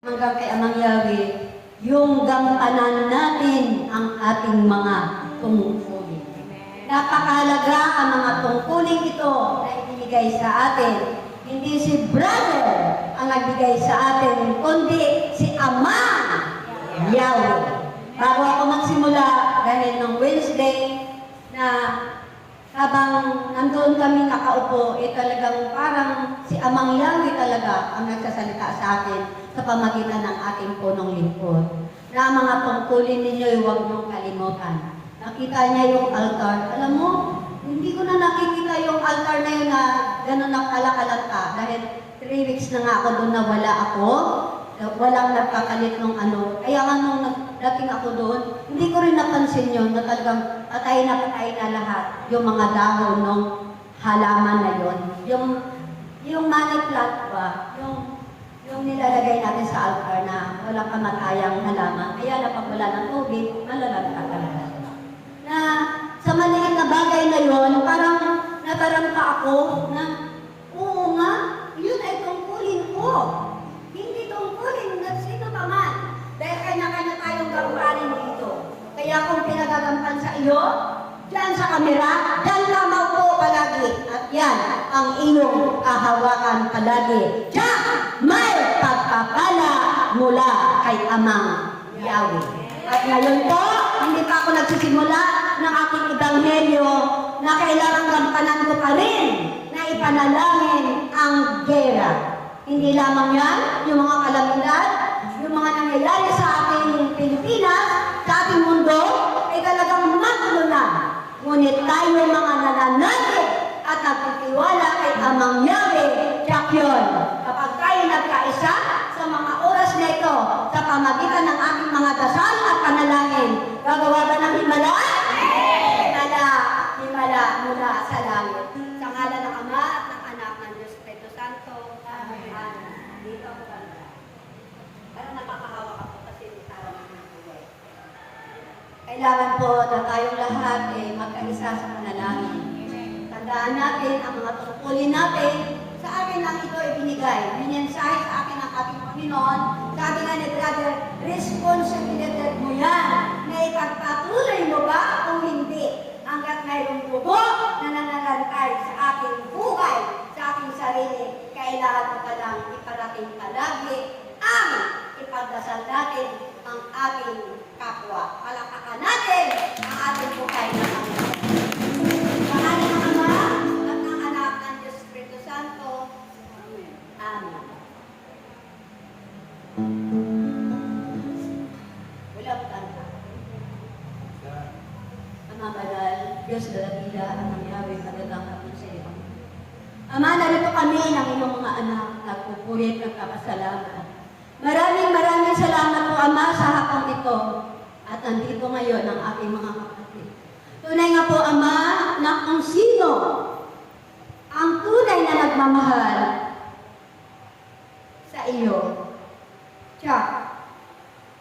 hanggang kay Amang Yahweh, yung gampanan natin ang ating mga tungkulin. Napakahalaga ang mga tungkulin ito na ibinigay sa atin. Hindi si brother ang nagbigay sa atin, kundi si Ama Yahweh. Bago ako magsimula, dahil ng Wednesday, na habang nandoon kami nakaupo, talagang parang si Amang Yahweh talaga ang nagsasalita sa atin sa pamagitan ng ating punong lingkod. Na mga tungkulin ninyo, huwag niyong kalimutan. Nakita niya yung altar. Alam mo, hindi ko na nakikita yung altar na yun na gano'n ang kalakalata. Dahil 3 weeks na nga ako doon na wala ako. Walang nagkakalit ng ano. Kaya nga nung dating ako doon, hindi ko rin napansin yun na talagang patay na lahat yung mga dahon ng halaman na yun. Yung money plant ba? Yung nilalagay natin sa altar na walang kamatayang halaman. Kaya na pag wala ng tubig, malalagta talaga. Na sa maliit na bagay na yun, parang nataranta ako na, oo nga, yun ay tungkulin ko. Hindi tungkulin na sino pa man. Dahil kanya-kanya tayong gampanin dito. Kaya kung pinagagampan sa iyo, dyan sa kamera, dyan ka maupo palagi. At yan ang iyong kahawakan palagi. Diyan may pagpapala mula kay Amang Yahweh. At ngayon po, hindi pa ako nagsisimula ng aking ebanghelyo na kailangan gampanan ko pa rin na ipanalangin ang gera. Hindi lamang yan, yung mga kalamidad, yung mga nangyayari sa ating Pilipinas, sa ating mundo, ay talagang magulo na. Ngunit tayo mga nananalig at nagtitiwala kay Amang Yahweh, tiyak yun. Kapag tayo nagkaisa sa mga oras na ito, sa pamagitan ng ating mga dasal at panalangin, gagawa ba ng himala? Himala mula sa langit. Sa ngalan ng Ama at ng Anak ng Diyos Espiritu Santo. Amen. Dito ako banda. Parang nakakahawak ako kasi tarang ng buhay. Kailangan po na tayong lahat magkaisa sa panalangin. Tandaan natin ang mga tungkulin natin. Sa akin lang ito ibinigay. Minensahe sa akin ang ating Panginoon. Sabi nga ni Brother, responsibilidad mo yan. Na ipagpatuloy mo ba o hindi? Hanggat mayroong dugo na nananalantay sa ating buhay, sa ating sarili, kailangan mo palang iparating palagi ang ipagdasal natin ang ating kapwa. Palakpakan natin ang ating buhay na Panginoon. Pangalan ng Ama at ng Anak ng Diyos Espiritu Santo. Amen. Amen. Wala po tanda. Ama Banal, Diyos Dalatila, Amang Yahweh, magandang hapon sa iyo. Ama, narito kami ng iyong mga anak, nagpupulit, nagpapasalamat. Maraming salamat po, Ama, sa hapong ito. At nandito ngayon ang aking mga kapatid. Tunay nga po, Ama, na kung sino ang tunay na nagmamahal sa iyo, tiyak,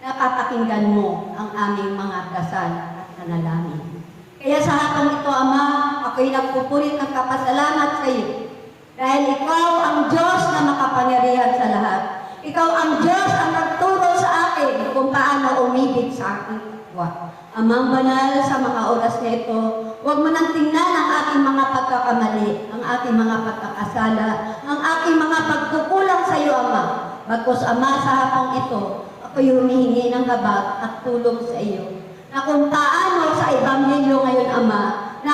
napapakinggan mo ang aming mga dasal at panalangin. Kaya sa hapong ito, Ama, ako'y nagpupulit ng kapasalamat sa iyo. Dahil ikaw ang Diyos na makapangyarihan sa lahat. Ikaw ang Diyos ang nagturo sa akin kung paano umibig sa aking kapwa. Amang Banal, sa mga oras na ito, huwag mo nang tingnan ang aking mga pagkakamali, ang aking mga pagkakasala, ang aking mga pagkukulang sa iyo, Ama. Bagkus, Ama, sa hapong ito, ako'y humihingi ng habag at tulong sa iyo. Na kung paano sa ebanghelyo ngayon, Ama, na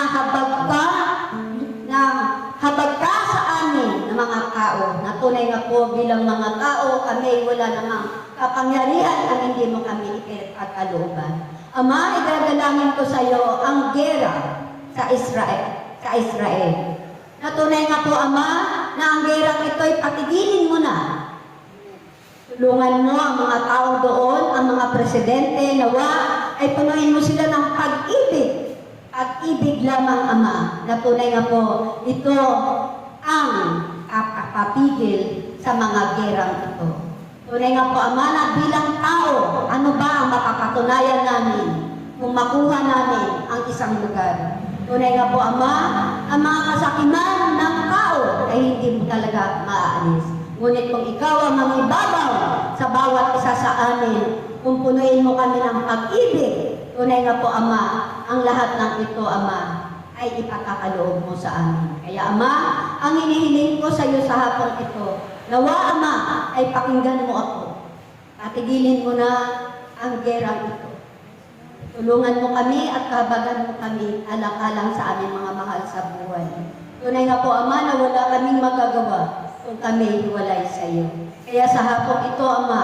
habag ka sa amin na mga tao, na tunay nga po bilang mga tao, kami wala namang kapangyarihan ang hindi mo kami ipagkalooban. Ama, igagalamin ko sa iyo ang gera sa Israel. Na tunay nga po, Ama, na ang gerang ito'y patigilin mo na. Tulungan mo ang mga tao doon, ang mga presidente, nawa, ay punuin mo sila ng pag-ibig. Pag-ibig lamang, Ama, na tunay nga po, ito ang kapapigil sa mga gerang ito. Tunay nga po, Ama, na bilang tao, ano ba ang makakatunayan namin kung makuha namin ang isang lugar? Tunay nga po, Ama, ang mga kasakiman ng tao ay hindi mo talaga maaalis. Ngunit kung ikaw ang mangibabaw sa bawat isa sa amin. Pumpunuin mo kami ng pag-ibig. Tunay nga po, Ama, ang lahat ng ito, Ama, ay ipakakaloob mo sa amin. Kaya, Ama, ang hinihiling ko sa iyo sa hapong ito, nawa, Ama, ay pakinggan mo ako. Patigilin mo na ang gerang ito. Tulungan mo kami at kabagan mo kami alang-alang sa aming mga mahal sa buhay. Tunay nga po, Ama, na wala kaming magagawa kung kami hiwalay sa iyo. Kaya sa hapong ito, Ama,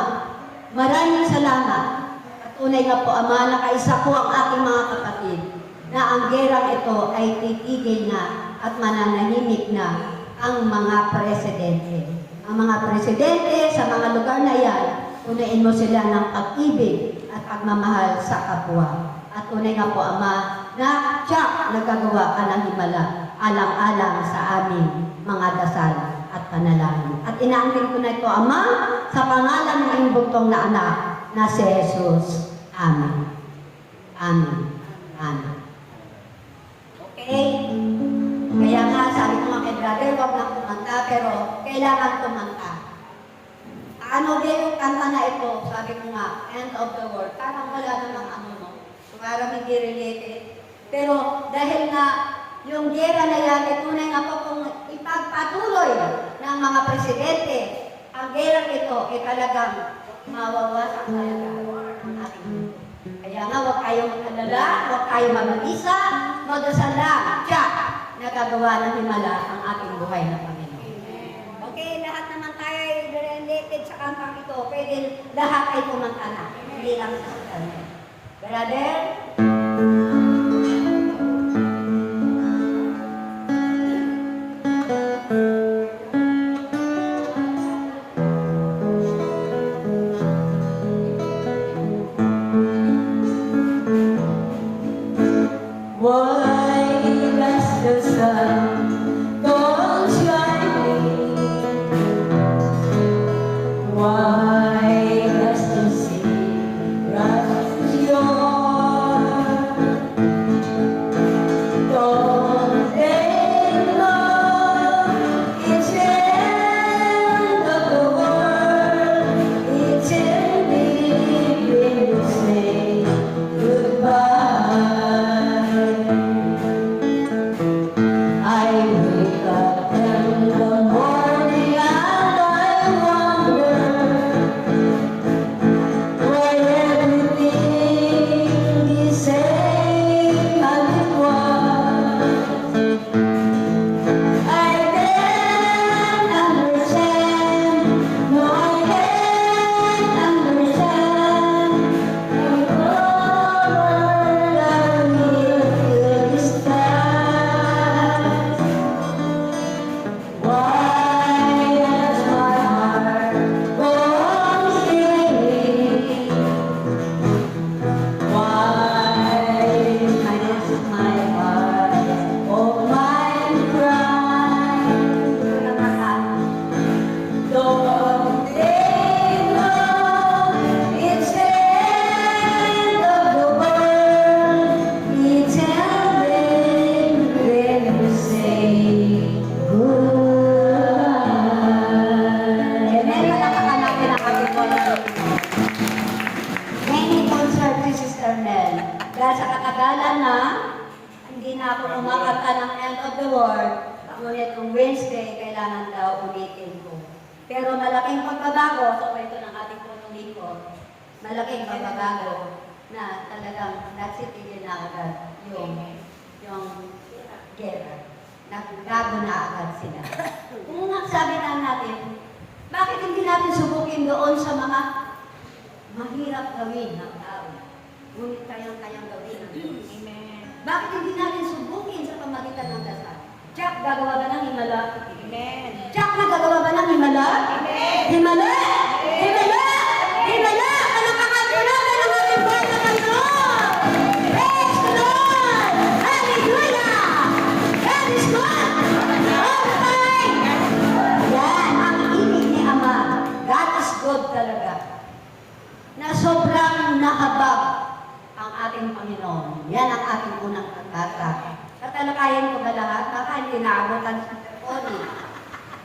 maraming salamat. At tunay nga po, Ama, nakaisa ko ang aking mga kapatid na ang gerang ito ay titigil na at mananahimik na ang mga presidente. Ang mga presidente sa mga lugar na yan, tunayin mo sila ng pag-ibig at pagmamahal sa kapwa. At tunay nga po, Ama, na tiyak nagagawa ka ng himala alang-alang sa aming mga dasal at panalangin. At inaangkin ko na ito, Ama, sa pangalan ng iyong bugtong na anak na si Jesus. Amen. Amen. Amen. Okay? Kaya nga, sabi ko nga kay brother, huwag na kumanta, pero kailangan kumanta. Ano din yung kanta na ito? Sabi ko nga, End of the World. Parang wala namang ano, no? Parang hindi related. Pero dahil nga, yung gera na yan, tunay nga po kung ipagpatuloy ng mga presidente, ang gera ito ay talagang mawawasak talaga ang ating mundo. Kaya nga, huwag kayong mag-alala, huwag kayong mag-isa, magdasal lang, tiyak, nagagawa ng himala ang ating buhay na Panginoon. Okay, lahat naman tayo ay related sa kantang ito. Pwede lahat ay kumanta na. Hindi lang sa kanya. Brother? Why does the sun go on shining? Why does the sea rush to shore? Don't they know it's the end of the world? It's ending when you say goodbye. I wake up in the morning and I wonder why everything is same as it was. I can't understand, no I can't understand the color that we is past. Why does my heart go on singing? Why does my heart oh mine cry? Don't they know it's the end of the world? It's ending when you say goodbye. Amen. Palakpakan natin ang ating Panginoon. Many concert si Sister Mel. Dahil sa katagalan na, hindi na ako kumakanta ng End of the World. Ngunit kung Wednesday, kailangan daw ulitin ko. Pero malaking pagbabago sa kwento ng ating punong lingkod. Malaking pagbabago na talagang nagsitigil na agad yung gera. Nagbago na agad sila. Kung sabi na natin, bakit hindi natin subukin doon sa mga mahirap gawin ng tao? Ngunit kayang-kayang gawin ng Diyos. Amen. Bakit hindi natin subukin sa pamagitan ng dasal? Jack, gagawa ba ng himala? Amen. Jack, nagagawa ba ng himala? Amen. Himala! Himala! Himala! Kalakakagulagan ng ating buhay na Panginoon! Praise the Lord! Hallelujah! God is good! All the time! Yan, ang ibig ni Ama. God is good talaga. Na sobrang nahabag ang ating Panginoon. Yan ang ating unang pagbasa. Tatalakayin ko ba lahat? Baka hindi naabutan sa telefoni.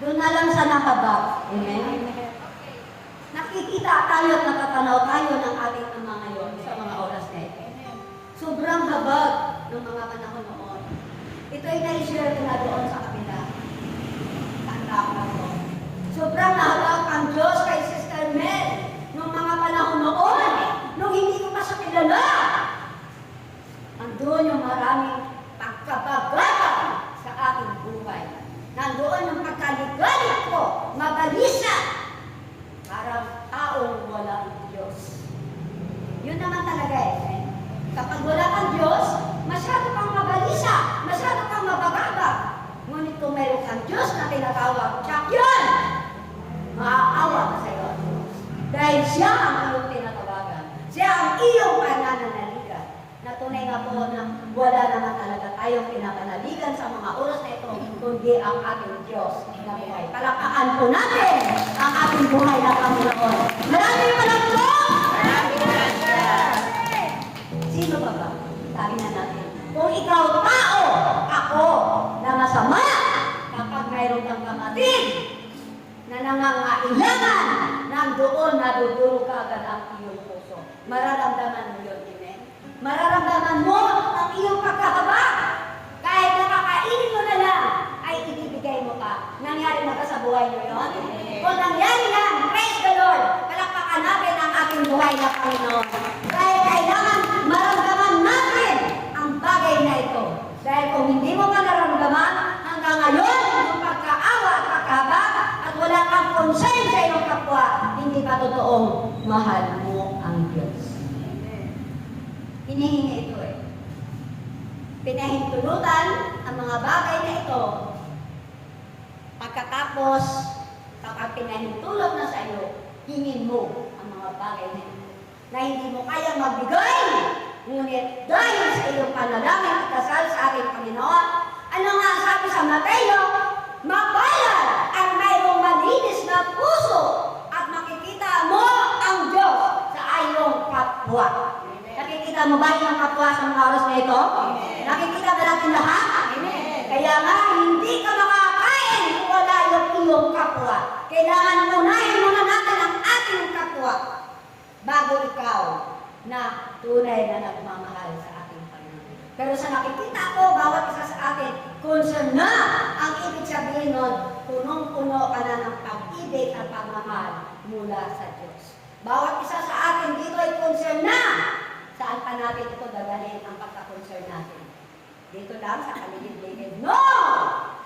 Doon na lang sa nahabag. Amen? Nakikita tayo at nakatanaw tayo ng ating Ama ngayon sa mga oras na ito. Sobrang habag ng mga panahon noon. Ito ay na-share ko na doon sa kabila. Tanda ko na ito. Sobrang nahabag ang Diyos kay Sister Mel noong mga panahon noon, nung hindi ko pa siya kilala. Nandoon yung maraming pagkabagal sa aking buhay. Nandoon yung pagkaligalig ko, mabalisa. Parang taong walang Diyos. Yun naman talaga eh. Kapag wala kang Diyos, masyado kang mabalisa, masyado kang mabababa. Ngunit kung mayroon kang Diyos na tinatawag, champion! Maaawa ka sa iyo. Dahil siya ang iyong tinatawagan. Siya ang iyong pananaligan. Na tunay nga po na wala naman talaga tayong pinapanaligan sa mga oras na ito, kundi ang ating Diyos na buhay. Palakpakan po natin ang ating buhay na Panginoon. Maraming po! Sino ba ba? Sabi na natin, kung ikaw tao, ako na masama, kapag mayroon kang kapatid na nangangailangan, nandoon nadudulog ka agad ang iyong puso. Mararamdaman mo yun, amen? Mararamdaman mo ang iyong pagkahaba. Kahit nakakainin mo na lang, ay ibibigay mo pa. Nangyari na ba sa buhay niyo yun? Kung nangyari yan, praise the Lord, palakpakan natin ang ating buhay na Panginoon. Dahil kailangan maramdaman natin ang bagay na ito. Dahil kung hindi mo pa naramdaman, hanggang ngayon, yung pagkaawa at pagkahaba, at wala kang concern sa iyong kapwa, hindi pa totoong mahal mo ang Diyos. Hinihingi ito eh. Pinahintulutan ang mga bagay na ito. Pagkatapos, kapag pinahintulot na sa iyo, hingin mo ang mga bagay na ito. Na hindi mo kayang magbigay, ngunit dahil sa iyong panalangin at dasal sa ating Panginoon, ano nga ang sabi sa Mateo? Mapalad ang mayroong malinis na puso at makikita mo ang Diyos sa iyong kapwa. Nakikita mo ba yung kapwa sa mga oras na ito? Nakikita ba natin lahat? Kaya nga, hindi ka makakain kung wala yung iyong kapwa. Kailangan unahin muna natin ang ating kapwa bago ikaw na tunay na nagmamahal sa ating Panginoon. Pero sa nakikita ko, bawat isa sa atin, concern na ang ibig sabihin nun, punong-puno ka na ng pag-ibig at pagmamahal mula sa Diyos. Bawat isa sa atin dito ay concern na. Saan pa natin ito dadalhin ang pagka-concern natin? Dito lang sa paligid-ligid. No!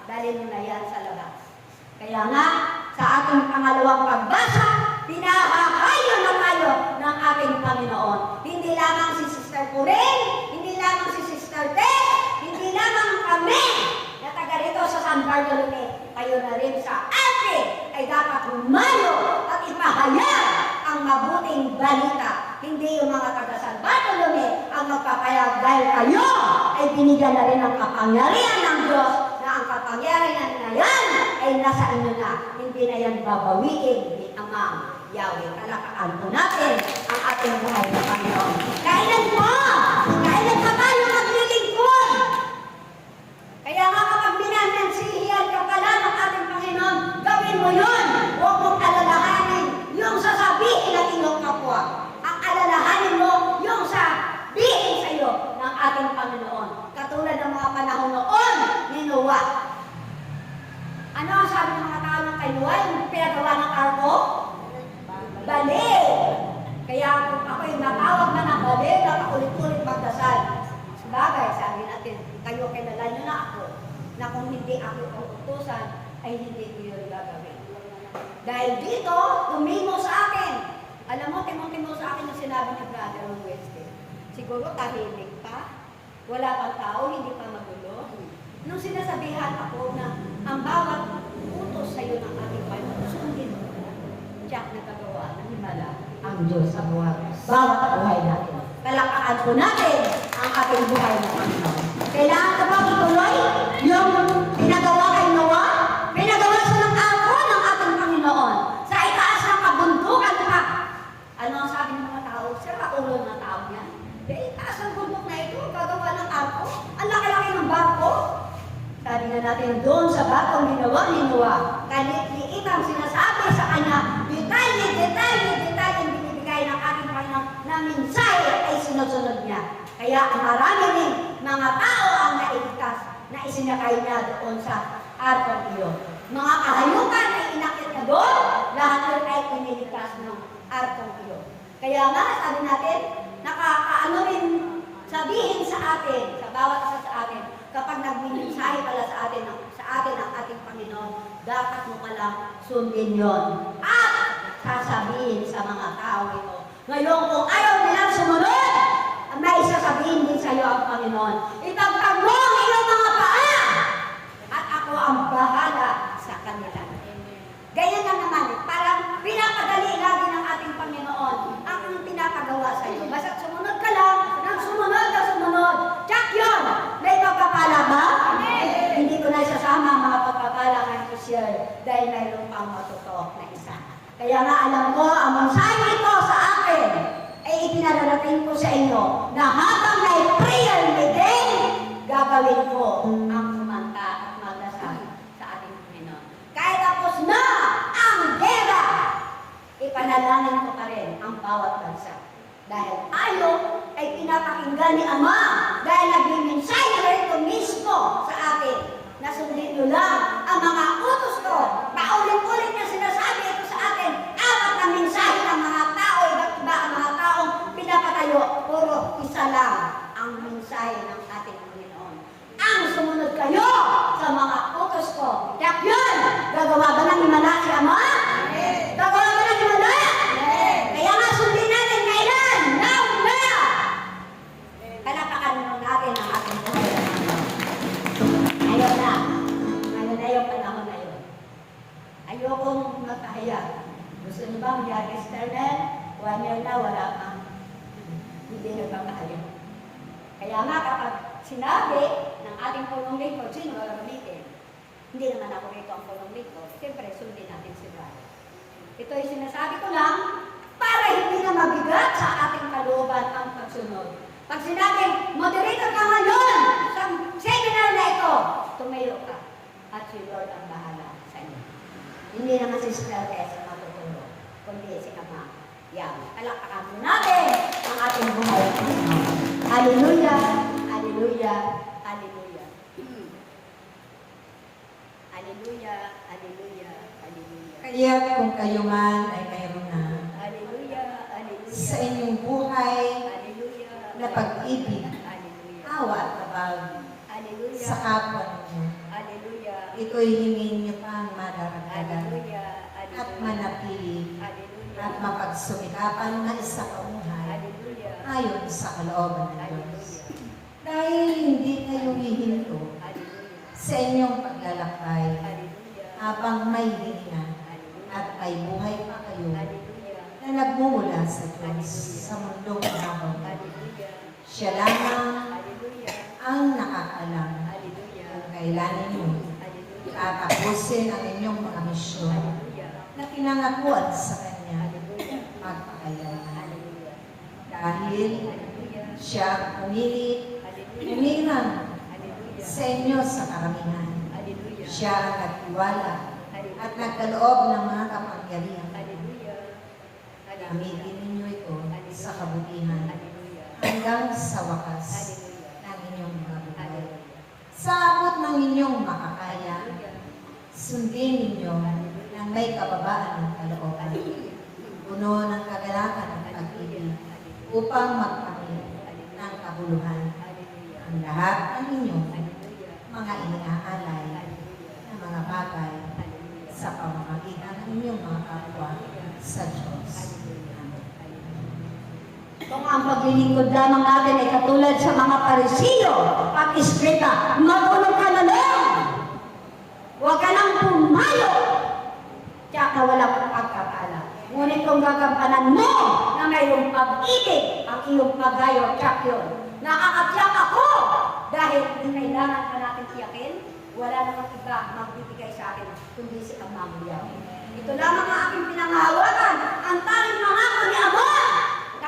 Dalhin mo na yan sa labas. Kaya nga, sa ating pangalawang pagbasa, pinahahayo na tayo ng ating Panginoon. Hindi lamang si Sister Corinne, hindi lamang si Sister Tess, hindi lamang kami na taga rito sa San Bartolome. Kayo na rin sa atin ay dapat humayo at ipahayag ang mabuting balita. Hindi yung mga taga San Bartolome ang magpapayag dahil kayo ay binigyan na rin ng kapangyarihan ng Diyos na ang kapangyarihan na yan ay nasa inyo na. Hindi na yan babawiin ni Amang Yahweh. Palakpakan po natin ang ating buhay na Panginoon. Kailan po? Kailan pa tayo maglilingkod? Kaya nga kapag minanansihiyan ka pala ng ating Panginoon, gawin mo yun. Huwag mong alalahanin yung sasabihin ng iyong kapwa. Ang alalahanin mo yung sabihin sa iyo ng ating Panginoon. Katulad ng mga panahon noon ni Noah. Ano ang sabi ng mga tao ng kay Noah? Yung pinagawa ng arko? Balik! Kaya kung ako yung natawag na ng balik, nakaulit-ulit magdasal. Sabagay, sabi natin, kayo kilala nyo na ako, na kung hindi ako utusan, ay hindi ko yun gagawin. Dahil dito, tumimo sa akin. Alam mo, timong-timo sa akin yung sinabi ni Brother on Wednesday. Siguro tahimik pa, wala pang tao, hindi pa magulo. Nung sinasabihan ako na ang bawat utos sa iyo ng ating Panginoon, sundin mo. Tiyak na kagawa ng himala ang Diyos sa buhay. Bawat buhay natin. Palakpakan po natin ang ating buhay na Panginoon. Kailangan ka ba ituloy yung pinagawa kay Noah? Pinagawa siya ng arko ng ating Panginoon. Sa itaas ng kabundukan pa. Ano ang sabi ng mga tao? Sir, kaulo ng tao niya. Itaas ang bundok na ito, gagawa ng arko. Ang laki-laki ng barko. Sabi na natin doon sa batong ginawa ni Noah, kalit-liit ang sinasabi sa kanya, detalye sinusunod niya. Kaya marami din mga tao ang nailigtas na isinakay niya doon sa arkong iyon. Mga kahayupan ay inakit na doon, lahat yun ay iniligtas ng arkong iyon. Kaya nga, sabi natin, nakakaano rin sabihin sa atin, sa bawat isa sa atin, kapag nagminsahe pala sa atin ang ating Panginoon, dapat mo palang sundin yon. At sasabihin sa mga tao ito, ngayon kung ayaw nilang sumunod, may sasabihin din sa iyo ang Panginoon, itagtag mo ang iyong mga paa, at ako ang bahala sa kanila. Ganyan lang naman, parang pinapadali lagi ng ating Panginoon ang pinapagawa sa iyo. Basta sumunod ka lang, nang sumunod na sumunod. Tsak yun! May pagpapala ba? Amen. Hindi ko na isasama ang mga pagpapala ngayon ko share dahil mayroon pang matutok na isa. Kaya nga alam ko, ang mensahe ito sa akin ay ipinararating ko sa inyo na habang may prayer meeting, gagawin ko ang kumanta at magdasal sa ating Panginoon. Kahit tapos na ang gera, ipanalangin ko pa rin ang bawat bansa. Dahil tayo ay pinapakinggan ni Ama dahil nagmimensahe na ito mismo sa atin na sundin nyo lang ang mga utos ko. Paulit-ulit na sinasabi ito sa atin. Apat na mensahe ng mga tao, iba't iba ang mga taong pinapatayo. Puro isa lang ang mensahe ng ating Panginoon. Ang sumunod kayo sa mga utos ko. Yak yun! Gagawa ba ng himala si Ama? Gagawa ba ng himala? Kaya nga sundin natin kailan? Now na! Palapakan natin ang ating buhay. Ngayon na. Ngayon na yung panahon na yun. Ayokong magpahiya. Gusto niyo ba mag-register na? 1 year na, wala pa. Hindi nagpapahayo. Kaya nga kapag sinabi ng ating pulong lingkod, sino gagamitin? Hindi naman ako rito ang pulong lingkod. Siyempre, sundin natin si Brian. Ito yung sinasabi ko lang para hindi na mabigat sa ating kalooban ang pagsunod. Pag sinabing, moderator ka ngayon sa seminar na ito, tumayo ka at si Lord ang bahala sa inyo. Hindi naman si Sister Tess ang matutulog, kundi si Ama. Yan, palakpakan po natin ang ating buhay. Hallelujah, hallelujah, hallelujah. Hallelujah, hallelujah, hallelujah. Kaya kung kayo man ay mayroon na Hallelujah, hallelujah. sa inyong buhay Hallelujah. na pag-ibig, Hallelujah. awa at tabag Hallelujah. sa kapwa ninyo, Hallelujah. ito'y hingin niyo pang madaragdagan Hallelujah. at manatili Hallelujah. at mapagsumikapan na isa kaumuhay Hallelujah. ayon sa kalooban ng Diyos. Hallelujah. Dahil hindi kayo hihinto Hallelujah. sa inyong paglalakbay Hallelujah. habang may hininga Hallelujah. at may buhay pa kayo Hallelujah. na nagmumula sa Diyos sa mundong habang Hallelujah. siya lamang Hallelujah. ang nakakaalam Hallelujah. kung kailan ninyo Hallelujah. tatapusin ang inyong mga misyon Hallelujah. na pinangakuan sa Kanya Hallelujah. magpakailanman. Hallelujah. Dahil Hallelujah. siya pumili, Hallelujah. umirang Hallelujah. sa inyo sa karamihan. Hallelujah. Siya ang nagtiwala Hallelujah. at nagkaloob ng mga kapangyarihan. Hallelujah. Gamitin ninyo ito sa kabutihan Hallelujah. hanggang sa wakas Hallelujah. ng inyong mga buhay. Hallelujah. Sa abot ng inyong makakaya, sundin ninyo ng may kababaan ng kalooban, puno ng kagalakan at pag-ibig, upang magpamit ng kabuluhan ang lahat ng inyong mga iniaalay na mga bagay sa pamamagitan ng inyong mga kapwa sa Diyos. Kung ang paglilingkod lamang natin ay katulad sa mga Parisiyo at Istrita, matulog ka na lang! Huwag ka nang pumayo! Tiyak na walang pagkakala. Ngunit kung gagampanan mo na mayroong pag-ibig ang iyong pagayo, tiyak yun. Nakakatiyak ako! Dahil kailangan ka natin tiyakin, wala namang iba magbibigay sa akin kundi si Ama mo yan. Ito lamang ang aking pinangahawakan, ang tanging mangako ni Ama!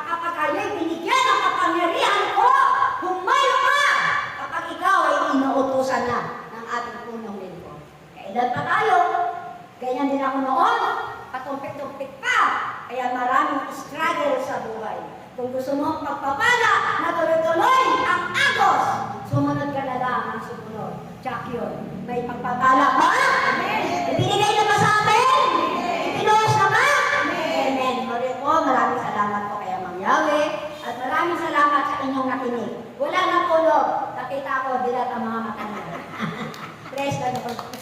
Kapag kayo'y binigyan ng kapangyarihan ko, humayo ka! Kapag ikaw ay inuutusan na ng ating punong lingkod. Kailan pa tayo? Ganyan din ako noon. Patumpik-tumpik pa. Kaya maraming struggle sa buhay. Kung gusto mo pagpapala na tuloy-tuloy ang agos, sumunod ka na lang ang sumunod. Tsak yun. May pagpapala ba? Ibinigay na ba sa atin? Ipinuhos na ba? Amen. Ulit po, maraming salamat po kay Ma'am Yahweh at maraming salamat sa inyong nakinig. Wala nang tulog. Nakita ko, dilat ang mga mata niyo. Praise the Lord.